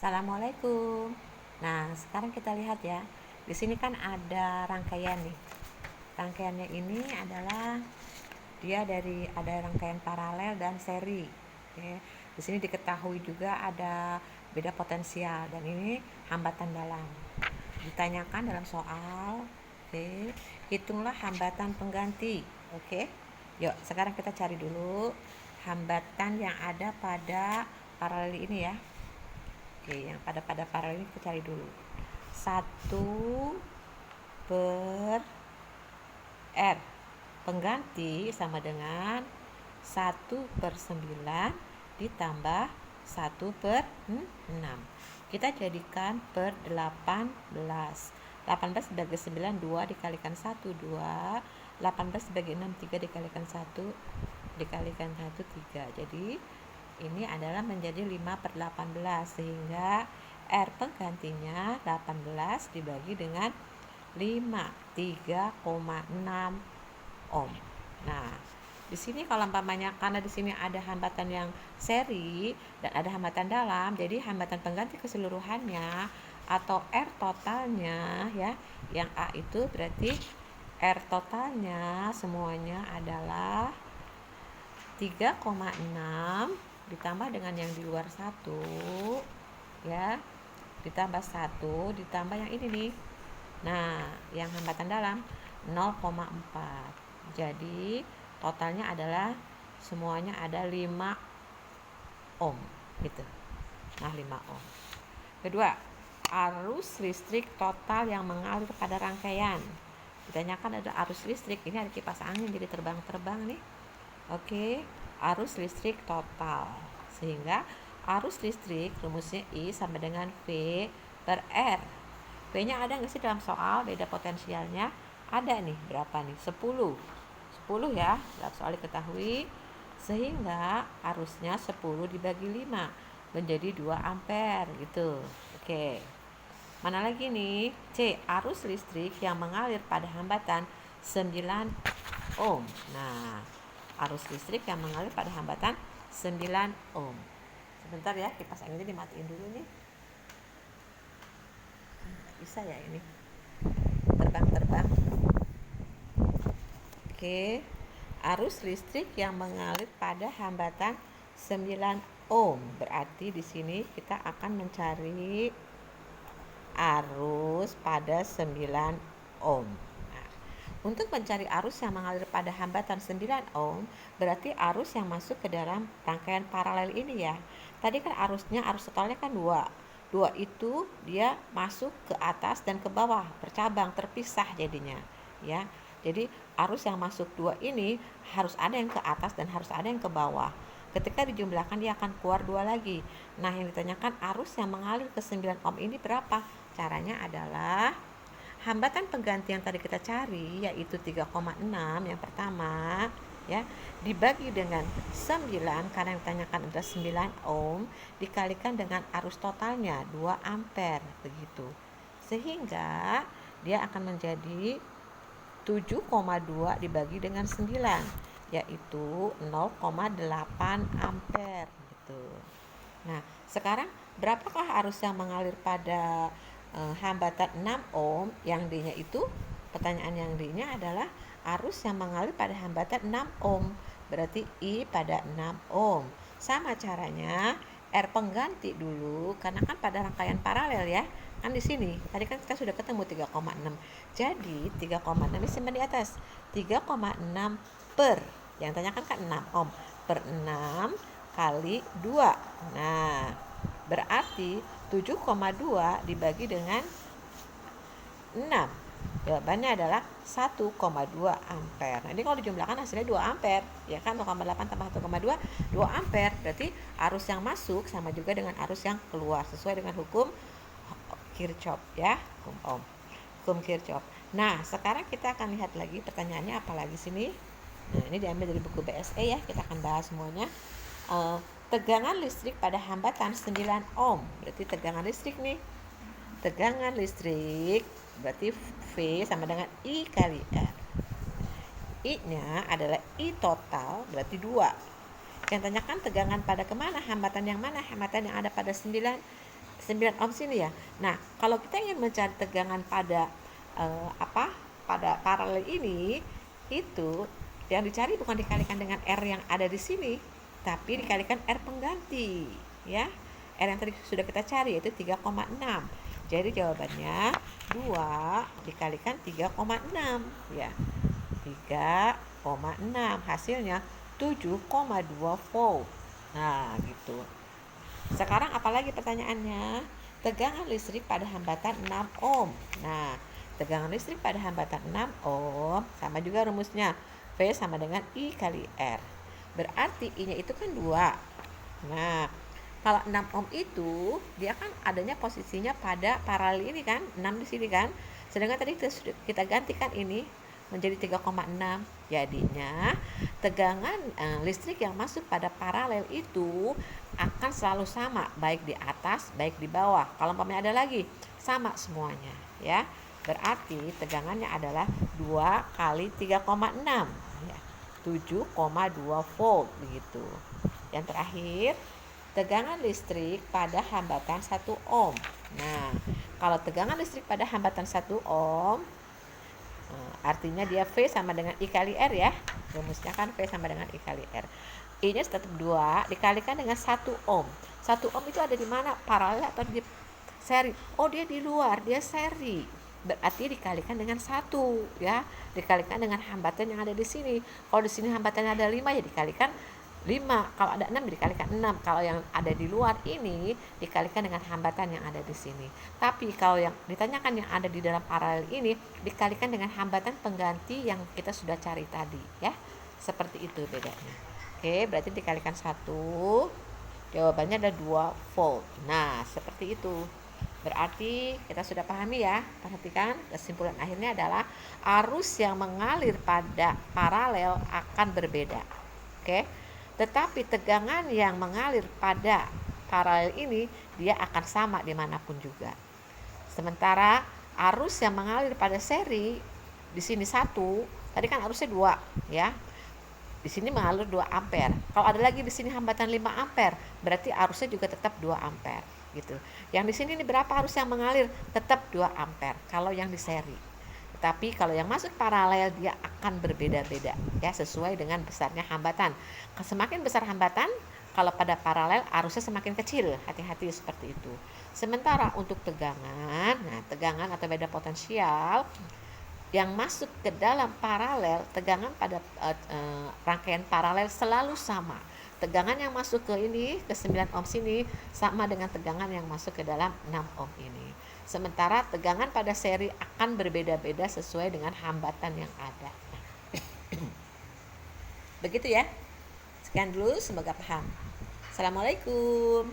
Assalamualaikum. Nah, sekarang kita lihat ya. Di sini kan ada rangkaian nih. Rangkaiannya ini adalah dia ada rangkaian paralel dan seri. Oke. Di sini diketahui juga ada beda potensial dan ini hambatan dalam. Ditanyakan dalam soal, oke. Hitunglah hambatan pengganti. Oke. Yuk, sekarang kita cari dulu hambatan yang ada pada paralel ini ya. Oke, yang pada paralel ini kita cari dulu. 1/R pengganti sama dengan 1/9 ditambah 1/6. Kita jadikan per 18. 18 sebagai 9, 2 dikalikan 1, 2. 18 sebagai 6, 3 dikalikan 1 dikalikan 1, 3. Jadi ini adalah menjadi 5/18 sehingga R penggantinya 18 dibagi dengan 5, 3,6 ohm. Nah, di sini kalau umpamanya karena di sini ada hambatan yang seri dan ada hambatan dalam, jadi hambatan pengganti keseluruhannya atau R totalnya ya, yang A itu berarti R totalnya semuanya adalah 3,6 ditambah dengan yang di luar 1 ya, ditambah 1 ditambah yang ini nih. Nah, yang hambatan dalam 0,4. Jadi totalnya adalah semuanya ada 5 ohm gitu. Nah, 5 ohm. Kedua, arus listrik total yang mengalir pada rangkaian. Ditanyakan ada arus listrik, ini ada kipas angin jadi terbang-terbang nih. Oke, arus listrik total. Sehingga arus listrik rumusnya I sama dengan V/R. V-nya ada nggak sih dalam soal beda potensialnya? Ada nih, berapa nih? 10 ya, dalam soal diketahui. Sehingga arusnya 10 dibagi 5 menjadi 2 ampere gitu. Oke. Mana lagi nih? C, arus listrik yang mengalir pada hambatan 9 ohm. Nah, arus listrik yang mengalir pada hambatan 9 ohm. Sebentar ya, kipas anginnya dimatiin dulu nih. Nggak bisa ya ini. Terbang-terbang. Oke. Arus listrik yang mengalir pada hambatan 9 ohm. Berarti di sini kita akan mencari arus pada 9 ohm. Untuk mencari arus yang mengalir pada hambatan 9 ohm, berarti arus yang masuk ke dalam rangkaian paralel ini ya. Tadi kan arus totalnya kan 2. 2 itu dia masuk ke atas dan ke bawah, bercabang, terpisah jadinya, ya. Jadi arus yang masuk 2 ini harus ada yang ke atas dan harus ada yang ke bawah. Ketika dijumlahkan dia akan keluar 2 lagi. Nah, yang ditanyakan arus yang mengalir ke 9 ohm ini berapa? Caranya adalah hambatan pengganti yang tadi kita cari yaitu 3,6 yang pertama ya, dibagi dengan 9 karena yang ditanyakan adalah 9 ohm dikalikan dengan arus totalnya 2 ampere begitu. Sehingga dia akan menjadi 7,2 dibagi dengan 9 yaitu 0,8 ampere gitu. Nah, sekarang berapakah arus yang mengalir pada hambatan 6 ohm? Yang D-nya itu, pertanyaan yang D-nya adalah arus yang mengalir pada hambatan 6 ohm. Berarti I pada 6 ohm. Sama caranya R pengganti dulu karena kan pada rangkaian paralel ya. Kan di sini tadi kan kita sudah ketemu 3,6. Jadi 3,6 ini simpan di atas. 3,6 per yang tanyakan kan 6 ohm per 6 kali 2. Nah, berarti 7,2 dibagi dengan 6. Jawabannya adalah 1,2 ampere. Nah, ini kalau dijumlahkan hasilnya 2 ampere, ya kan? 0,8 tambah 1,2, 2 ampere. Berarti arus yang masuk sama juga dengan arus yang keluar sesuai dengan hukum Kirchhoff ya, hukum Kirchhoff. Nah, sekarang kita akan lihat lagi pertanyaannya apa lagi sini. Nah, ini diambil dari buku BSE ya, kita akan bahas semuanya. Tegangan listrik pada hambatan 9 ohm. Berarti tegangan listrik nih. Tegangan listrik berarti V sama dengan I kali R. I-nya adalah I total berarti 2. Yang tanyakan tegangan pada kemana? Hambatan yang mana? Hambatan yang ada pada 9 9 ohm sini ya. Nah, kalau kita ingin mencari tegangan pada pada paralel ini, itu yang dicari bukan dikalikan dengan R yang ada di sini, tapi dikalikan R pengganti, ya. R yang tadi sudah kita cari yaitu 3,6. Jadi jawabannya 2 dikalikan 3,6 ya. 3,6 hasilnya 7,2 volt. Nah, gitu. Sekarang apalagi pertanyaannya? Tegangan listrik pada hambatan 6 ohm. Nah, tegangan listrik pada hambatan 6 ohm sama juga rumusnya. V sama dengan I kali R. Berarti I-nya itu kan 2. Nah, kalau 6 ohm itu dia kan adanya posisinya pada paralel ini kan, 6 di sini kan. Sedangkan tadi kita gantikan ini menjadi 3,6. Jadinya tegangan listrik yang masuk pada paralel itu akan selalu sama, baik di atas baik di bawah. Kalau umpamanya ada lagi, sama semuanya ya. Berarti tegangannya adalah 2 kali 3,6 ya. 7,2 volt begitu. Yang terakhir, tegangan listrik pada hambatan 1 ohm. Nah, kalau tegangan listrik pada hambatan 1 ohm artinya dia V sama dengan I kali R ya. Rumusnya kan V sama dengan I kali R. I-nya tetap 2 dikalikan dengan 1 ohm. 1 ohm itu ada di mana? Paralel atau di seri? Oh, dia di luar, dia seri. Berarti dikalikan dengan 1 ya. Dikalikan dengan hambatan yang ada di sini. Kalau di sini hambatannya ada 5 ya dikalikan 5, kalau ada 6 dikalikan 6. Kalau yang ada di luar ini dikalikan dengan hambatan yang ada di sini. Tapi kalau yang ditanyakan yang ada di dalam paralel ini dikalikan dengan hambatan pengganti yang kita sudah cari tadi ya. Seperti itu bedanya. Oke, berarti dikalikan 1, jawabannya ada 2 volt. Nah, seperti itu. Berarti kita sudah pahami ya. Perhatikan, kesimpulan akhirnya adalah arus yang mengalir pada paralel akan berbeda. Oke. Tetapi tegangan yang mengalir pada paralel ini dia akan sama dimanapun juga. Sementara arus yang mengalir pada seri di sini 1, tadi kan arusnya 2 ya. Di sini mengalir 2 ampere. Kalau ada lagi di sini hambatan 5 ampere, berarti arusnya juga tetap 2 ampere gitu. Yang di sini ini berapa arus yang mengalir? Tetap 2 ampere kalau yang di seri. Tapi kalau yang masuk paralel dia akan berbeda-beda ya, sesuai dengan besarnya hambatan. Semakin besar hambatan, kalau pada paralel arusnya semakin kecil. Hati-hati seperti itu. Sementara untuk tegangan, nah tegangan atau beda potensial yang masuk ke dalam paralel, tegangan pada rangkaian paralel selalu sama. Tegangan yang masuk ke ini, ke 9 ohm sini sama dengan tegangan yang masuk ke dalam 6 ohm ini. Sementara tegangan pada seri akan berbeda-beda sesuai dengan hambatan yang ada. Begitu ya. Sekian dulu, semoga paham. Assalamualaikum.